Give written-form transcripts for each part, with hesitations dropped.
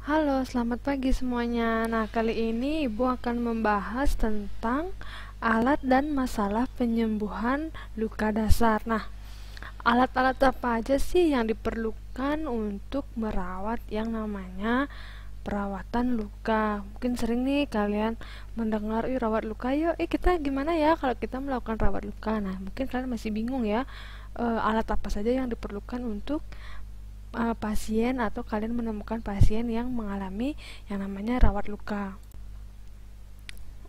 Halo, selamat pagi semuanya. Nah, kali ini Ibu akan membahas tentang alat dan masalah penyembuhan luka dasar. Nah, alat-alat apa aja sih yang diperlukan untuk merawat yang namanya perawatan luka? Mungkin sering nih kalian mendengar, rawat luka yuk, kita gimana ya kalau kita melakukan rawat luka? Nah, mungkin kalian masih bingung ya, alat apa saja yang diperlukan untuk pasien atau kalian menemukan pasien yang mengalami yang namanya rawat luka.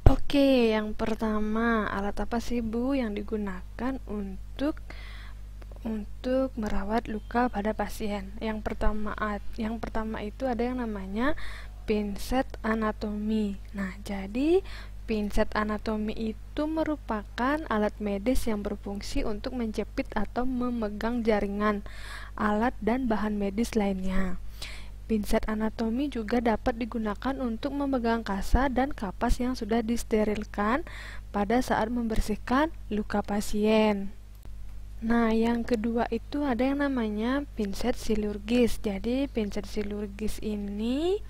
Oke, yang pertama, alat apa sih Bu yang digunakan untuk merawat luka pada pasien? Yang pertama itu ada yang namanya pinset anatomi. Nah, jadi pinset anatomi itu merupakan alat medis yang berfungsi untuk menjepit atau memegang jaringan, alat dan bahan medis lainnya. Pinset anatomi juga dapat digunakan untuk memegang kasa dan kapas yang sudah disterilkan pada saat membersihkan luka pasien. Nah, yang kedua itu ada yang namanya pinset silurgis. Jadi, pinset silurgis ini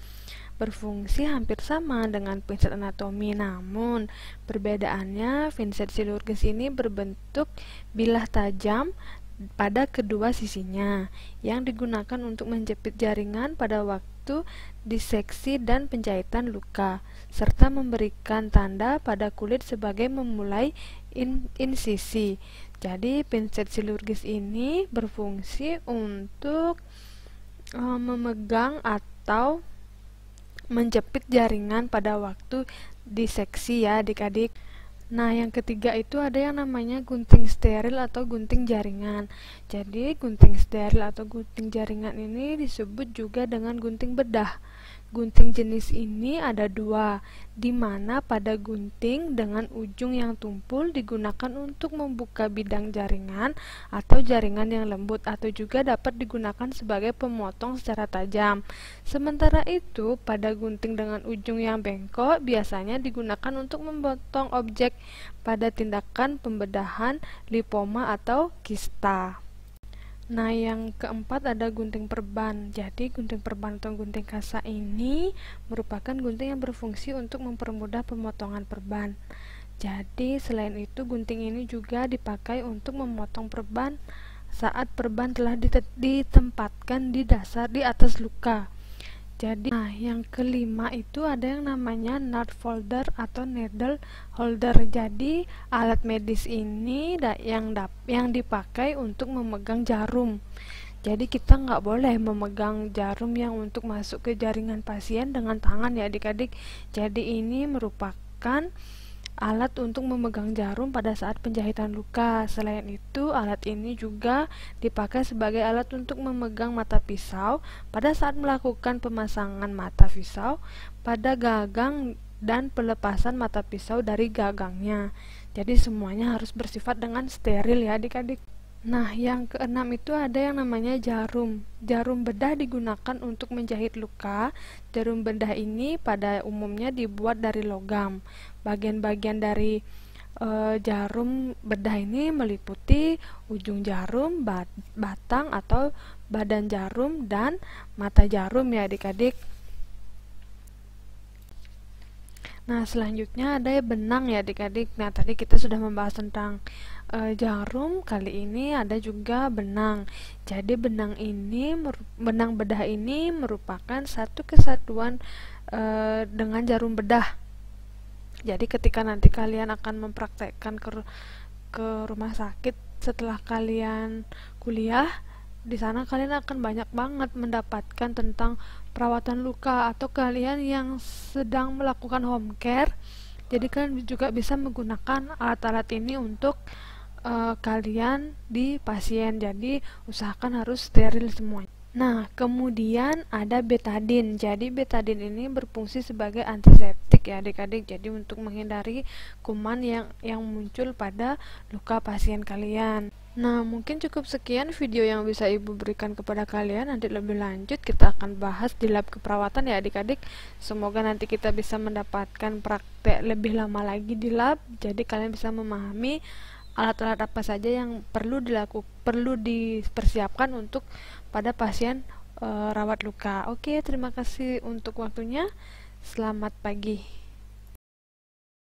berfungsi hampir sama dengan pinset anatomi, namun perbedaannya pinset silurgis ini berbentuk bilah tajam pada kedua sisinya yang digunakan untuk menjepit jaringan pada waktu diseksi dan penjahitan luka serta memberikan tanda pada kulit sebagai memulai insisi. Jadi pinset silurgis ini berfungsi untuk memegang atau menjepit jaringan pada waktu diseksi ya adik-adik. Nah, yang ketiga itu ada yang namanya gunting steril atau gunting jaringan. Jadi, gunting steril atau gunting jaringan ini disebut juga dengan gunting bedah. Gunting jenis ini ada dua, di mana pada gunting dengan ujung yang tumpul digunakan untuk membuka bidang jaringan atau jaringan yang lembut, atau juga dapat digunakan sebagai pemotong secara tajam. Sementara itu, pada gunting dengan ujung yang bengkok biasanya digunakan untuk memotong objek pada tindakan pembedahan lipoma atau kista. Nah, yang keempat ada gunting perban. Jadi, gunting perban atau gunting kasa ini merupakan gunting yang berfungsi untuk mempermudah pemotongan perban. Jadi, selain itu, gunting ini juga dipakai untuk memotong perban saat perban telah ditempatkan di atas luka. Jadi, nah, yang kelima itu ada yang namanya nut folder atau needle holder. Jadi, alat medis ini yang dipakai untuk memegang jarum. Jadi, kita nggak boleh memegang jarum yang untuk masuk ke jaringan pasien dengan tangan ya adik-adik. Jadi, ini merupakan alat untuk memegang jarum pada saat penjahitan luka. Selain itu, alat ini juga dipakai sebagai alat untuk memegang mata pisau pada saat melakukan pemasangan mata pisau pada gagang dan pelepasan mata pisau dari gagangnya. Jadi semuanya harus bersifat dengan steril ya adik-adik. Nah, yang keenam itu ada yang namanya jarum. Jarum bedah digunakan untuk menjahit luka. Jarum bedah ini pada umumnya dibuat dari logam. Bagian-bagian dari jarum bedah ini meliputi ujung jarum, batang atau badan jarum, dan mata jarum ya adik-adik. Nah, selanjutnya ada benang ya adik-adik. Nah, tadi kita sudah membahas tentang jarum, kali ini ada juga benang. Jadi benang bedah ini merupakan satu kesatuan dengan jarum bedah. Jadi ketika nanti kalian akan mempraktekkan ke rumah sakit setelah kalian kuliah, di sana kalian akan banyak banget mendapatkan tentang perawatan luka, atau kalian yang sedang melakukan home care. Jadi kalian juga bisa menggunakan alat-alat ini untuk kalian di pasien. Jadi usahakan harus steril semuanya. Nah, kemudian ada betadin. Jadi betadin ini berfungsi sebagai antiseptik ya adik-adik. Jadi untuk menghindari kuman yang muncul pada luka pasien kalian. Nah, mungkin cukup sekian video yang bisa Ibu berikan kepada kalian. Nanti lebih lanjut kita akan bahas di lab keperawatan ya adik-adik. Semoga nanti kita bisa mendapatkan praktek lebih lama lagi di lab. Jadi kalian bisa memahami alat-alat apa saja yang perlu dipersiapkan untuk pada pasien rawat luka. Oke, terima kasih untuk waktunya. Selamat pagi.